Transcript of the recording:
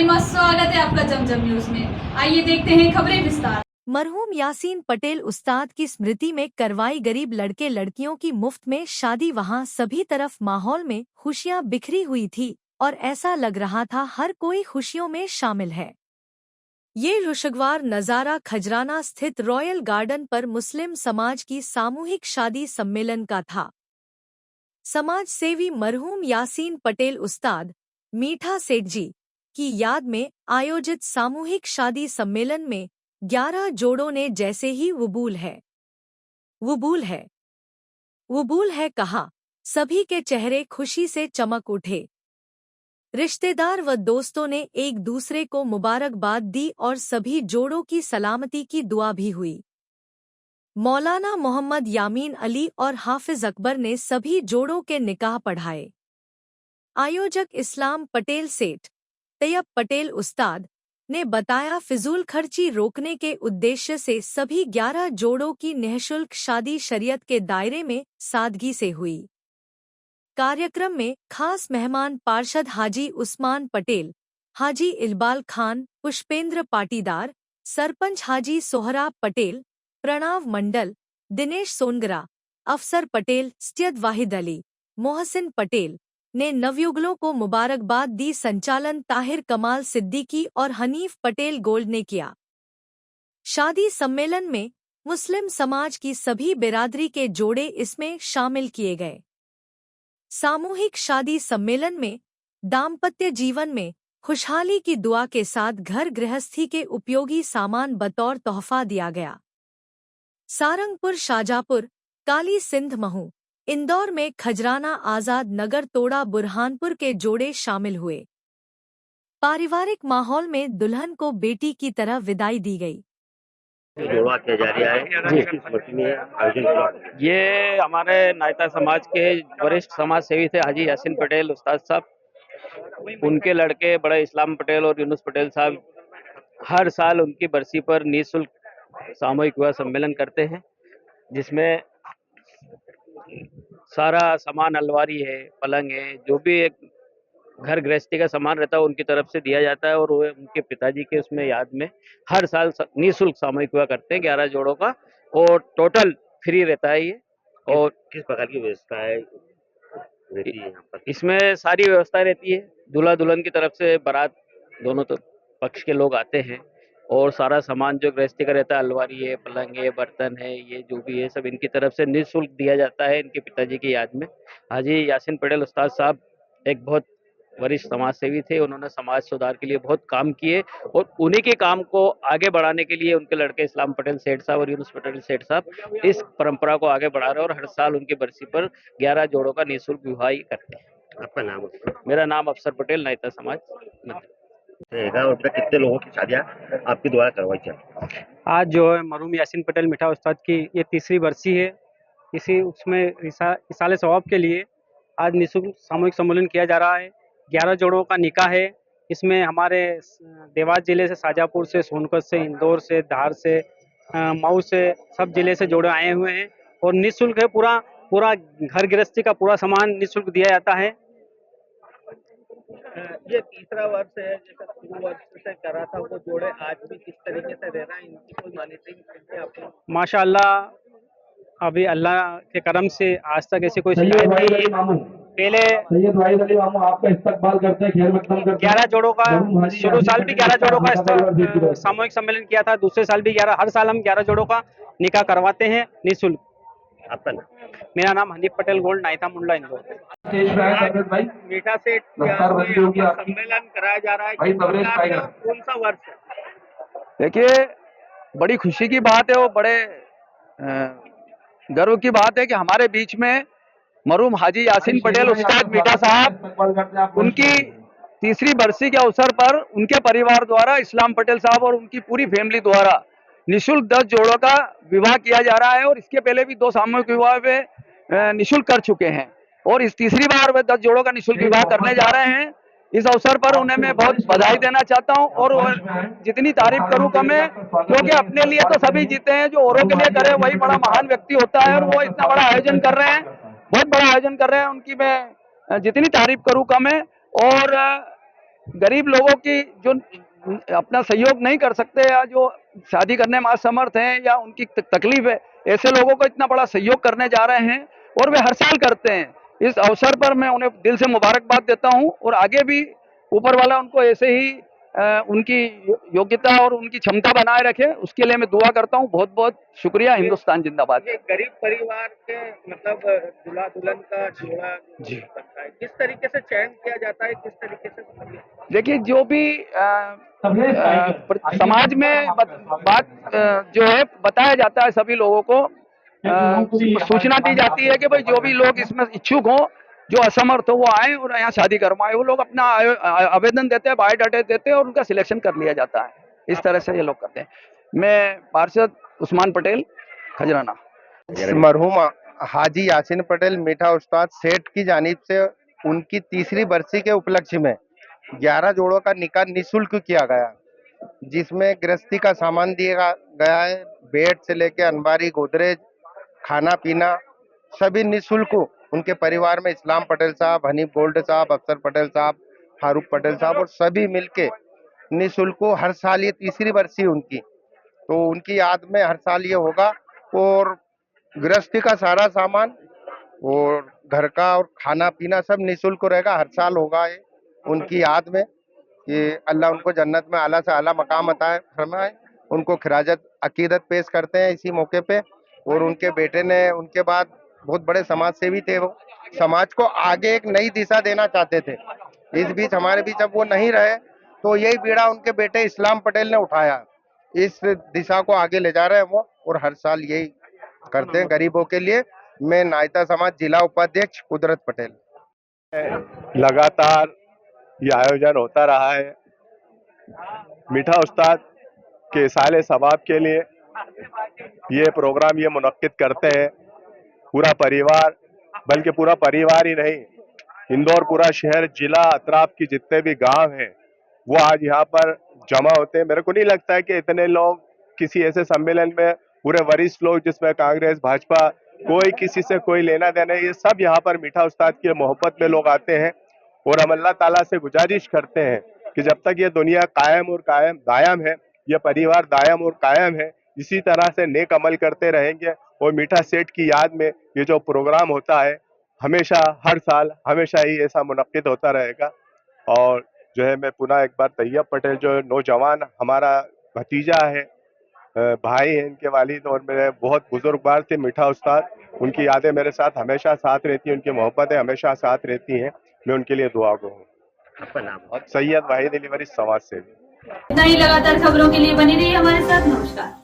गरिमा, स्वागत है आपका जमजम न्यूज में। आइए देखते हैं खबरें विस्तार। मरहूम यासीन पटेल उस्ताद की स्मृति में करवाई गरीब लड़के लड़कियों की मुफ्त में शादी। वहां सभी तरफ माहौल में खुशियां बिखरी हुई थी और ऐसा लग रहा था हर कोई खुशियों में शामिल है। ये खुशगवार नज़ारा खजराना स्थित रॉयल गार्डन पर मुस्लिम समाज की सामूहिक शादी सम्मेलन का था। समाज सेवी मरहूम यासीन पटेल उस्ताद मीठा सेठ जी की याद में आयोजित सामूहिक शादी सम्मेलन में 11 जोड़ों ने जैसे ही वबूल है कहा, सभी के चेहरे खुशी से चमक उठे। रिश्तेदार व दोस्तों ने एक दूसरे को मुबारकबाद दी और सभी जोड़ों की सलामती की दुआ भी हुई। मौलाना मोहम्मद यामीन अली और हाफिज अकबर ने सभी जोड़ों के निकाह पढ़ाए। आयोजक इस्लाम पटेल सेठ तैयब पटेल उस्ताद ने बताया, फिजूल खर्ची रोकने के उद्देश्य से सभी 11 जोड़ों की निःशुल्क शादी शरीयत के दायरे में सादगी से हुई। कार्यक्रम में खास मेहमान पार्षद हाजी उस्मान पटेल, हाजी इकबाल खान, पुष्पेंद्र पाटीदार, सरपंच हाजी सोहराब पटेल, प्रणव मंडल, दिनेश सोनगरा, अफसर पटेल, सैयद वाहिद अली, मोहसिन पटेल ने नवयुगलों को मुबारकबाद दी। संचालन ताहिर कमाल सिद्दीकी और हनीफ पटेल गोल्ड ने किया। शादी सम्मेलन में मुस्लिम समाज की सभी बिरादरी के जोड़े इसमें शामिल किए गए। सामूहिक शादी सम्मेलन में दाम्पत्य जीवन में खुशहाली की दुआ के साथ घर गृहस्थी के उपयोगी सामान बतौर तोहफा दिया गया। सारंगपुर, शाजापुर, काली सिंध, महू, इंदौर में खजराना, आजाद नगर, तोड़ा, बुरहानपुर के जोड़े शामिल हुए। पारिवारिक माहौल में दुल्हन को बेटी की तरह विदाई दी गई। जोड़ा किया जा रहा है जी, किस स्मृति में आयोजन किया? ये हमारे नायता समाज के वरिष्ठ समाज सेवी थे हाजी यासीन पटेल उस्ताद साहब। उनके लड़के बड़े इस्लाम पटेल और यूनुस पटेल साहब हर साल उनकी बरसी पर निःशुल्क सामूहिक विवाह सम्मेलन करते हैं, जिसमें सारा सामान, अलमारी है, पलंग है, जो भी एक घर गृहस्थी का सामान रहता है उनकी तरफ से दिया जाता है। और वो उनके पिताजी के उसमें याद में हर साल निःशुल्क सामूहिक विवाह करते हैं 11 जोड़ों का, और टोटल फ्री रहता है ये। और किस प्रकार की व्यवस्था है रहती है यहाँ पर? इसमें सारी व्यवस्था रहती है। दूल्हा दुल्हन की तरफ से बारात दोनों तो पक्ष के लोग आते हैं, और सारा सामान जो गृहस्थी का रहता है, अलमारी है, पलंग है, बर्तन है, ये जो भी है सब इनकी तरफ से निःशुल्क दिया जाता है इनके पिताजी की याद में। हाजी यासीन पटेल उस्ताद साहब एक बहुत वरिष्ठ समाज सेवी थे। उन्होंने समाज सुधार के लिए बहुत काम किए, और उन्हीं के काम को आगे बढ़ाने के लिए उनके लड़के इस्लाम पटेल सेठ साहब और यूनुस पटेल सेठ साहब इस परंपरा को आगे बढ़ा रहे हैं, और हर साल उनकी बरसी पर 11 जोड़ों का निःशुल्क विवाह करते हैं। आपका नाम? मेरा नाम अफसर पटेल, नायता समाज। और कितने लोगों की शादियाँ आपके द्वारा करवाई जाए? आज जो है मरहूम यासीन पटेल मीठा उस्ताद की ये तीसरी बरसी है। इसी उसमें इसाले सवाब के लिए आज निःशुल्क सामूहिक सम्मेलन किया जा रहा है। 11 जोड़ों का निकाह है। इसमें हमारे देवास जिले से, शाजापुर से, सोनभद्र से, इंदौर से, धार से, मऊ से, सब जिले से जोड़े आए हुए हैं, और निःशुल्क है। पूरा घर गृहस्थी का पूरा सामान निःशुल्क दिया जाता है। ये तीसरा वर्ष है, जैसे शुरू वर्ष से करा था वो जोड़े आज भी किस तरीके से रह रहा है, इनकी कोई मॉनिटरिंग है आपको? माशाअल्लाह, अभी अल्लाह के करम से आज तक ऐसी कोई शिकायत नहीं है। पहले आपका इस्तकबाल करते हैं, खैर मकदम करते हैं। 11 जोड़ों का शुरू साल भी 11 जोड़ों का सामूहिक सम्मेलन किया था। दूसरे साल भी 11, हर साल हम 11 जोड़ों का निकाह करवाते हैं निःशुल्क। आपका नाम? मेरा नाम हनीफ पटेल गोल्ड, नायता मुंडला, इंदौर। मीठा से सम्मेलन कराया जा रहा है, कौन सा वर्ष है? देखिए, बड़ी खुशी की बात है और बड़े गर्व की बात है कि हमारे बीच में मरहूम हाजी यासीन पटेल उस्ताद मीठा साहब, उनकी तीसरी बरसी के अवसर पर उनके परिवार द्वारा, इस्लाम पटेल साहब और उनकी पूरी फैमिली द्वारा निःशुल्क 10 जोड़ों का विवाह किया जा रहा है। और इसके पहले भी 2 सामूहिक विवाह वे निःशुल्क कर चुके हैं, और इस तीसरी बार वे 10 जोड़ों का निःशुल्क विवाह करने जा रहे हैं। इस अवसर पर उन्हें मैं बहुत बधाई देना चाहता हूं, और जितनी तारीफ करूं कम है, क्योंकि अपने लिए तो सभी जीते हैं, जो औरों के लिए करे वही बड़ा महान व्यक्ति होता है। और वो इतना बड़ा आयोजन कर रहे हैं, बहुत बड़ा आयोजन कर रहे हैं, उनकी मैं जितनी तारीफ करूं कम है। और गरीब लोगों की जो अपना सहयोग नहीं कर सकते या जो शादी करने में असमर्थ हैं या उनकी तकलीफ है, ऐसे लोगों को इतना बड़ा सहयोग करने जा रहे हैं और वे हर साल करते हैं। इस अवसर पर मैं उन्हें दिल से मुबारकबाद देता हूं और आगे भी ऊपर वाला उनको ऐसे ही उनकी योग्यता और उनकी क्षमता बनाए रखे, उसके लिए मैं दुआ करता हूं। बहुत बहुत शुक्रिया। हिंदुस्तान जिंदाबाद। ये गरीब परिवार के मतलब दूल्हा दुल्हन का जोड़ा जी। बनता है, किस तरीके से चयन किया जाता है, किस तरीके से देखिए, जो भी समाज में बात जो है बताया जाता है, सभी लोगों को सूचना दी जाती है कि भाई जो भी लोग इसमें इच्छुक हो, जो असमर्थ हो, वो आए और यहाँ शादी करवाए। वो लोग अपना आवेदन देते हैं, बायोडाटा देते हैं और उनका सिलेक्शन कर लिया जाता है। इस तरह से ये लोग करते हैं। मैं पार्षद उस्मान पटेल, खजराना। मरहूम हाजी यासीन पटेल मीठा उस्ताद सेठ की जानिब से उनकी तीसरी बरसी के उपलक्ष्य में 11 जोड़ों का निकाह निःशुल्क किया गया, जिसमें गृहस्थी का सामान दिया गया है। बेड से लेके अलमारी, गोदरेज, खाना पीना सभी निःशुल्क उनके परिवार में इस्लाम पटेल साहब, हनीफ गोल्ड साहब, अफसर पटेल साहब, फारूक पटेल साहब और सभी मिलके निःशुल्क। हर साल ये तीसरी बरसी उनकी, तो उनकी याद में हर साल ये होगा। और गृहस्थी का सारा सामान और घर का और खाना पीना सब निःशुल्क रहेगा। हर साल होगा ये उनकी याद में कि अल्लाह उनको जन्नत में आला से आला मकाम अता फरमाए। उनको खिराजत अकीदत पेश करते हैं इसी मौके पे। और उनके बेटे ने उनके बाद बहुत बड़े समाज सेवी थे, वो समाज को आगे एक नई दिशा देना चाहते थे। इस बीच हमारे बीच अब वो नहीं रहे, तो यही बीड़ा उनके बेटे इस्लाम पटेल ने उठाया। इस दिशा को आगे ले जा रहे हैं वो, और हर साल यही करते हैं गरीबों के लिए। मैं नायता समाज जिला उपाध्यक्ष कुदरत पटेल। लगातार ये आयोजन होता रहा है मीठा उस्ताद के साले सवाब के लिए। ये प्रोग्राम ये मुनक्किद करते हैं पूरा परिवार, बल्कि पूरा परिवार ही नहीं, इंदौर पूरा शहर, जिला, अतराफ की जितने भी गांव हैं वो आज यहाँ पर जमा होते हैं। मेरे को नहीं लगता है कि इतने लोग किसी ऐसे सम्मेलन में, पूरे वरिष्ठ लोग जिसमें कांग्रेस, भाजपा, कोई किसी से कोई लेना देना, ये सब यहाँ पर मीठा उस्ताद की मोहब्बत में लोग आते हैं। और हम अल्लाह ताला से गुजारिश करते हैं कि जब तक ये दुनिया कायम और दायम है, ये परिवार दायम और कायम है, इसी तरह से नेक अमल करते रहेंगे। और मीठा सेठ की याद में ये जो प्रोग्राम होता है हमेशा, हर साल हमेशा ही ऐसा मुनक्किद होता रहेगा। और जो है मैं पुनः एक बार तैयब पटेल जो नौजवान हमारा भतीजा है, भाई हैं, इनके वालिद और मेरे बहुत बुजुर्गवार थे मीठा उस्ताद, उनकी यादें मेरे साथ हमेशा साथ रहती हैं, उनकी मोहब्बतें हमेशा साथ रहती हैं। मैं उनके लिए दुआ गो हूँ। आपका नाम? सैयद वाहिद अली वरी, समाज सेवी। इतना ही लगातार खबरों के लिए बने रहिए हमारे साथ। नमस्कार।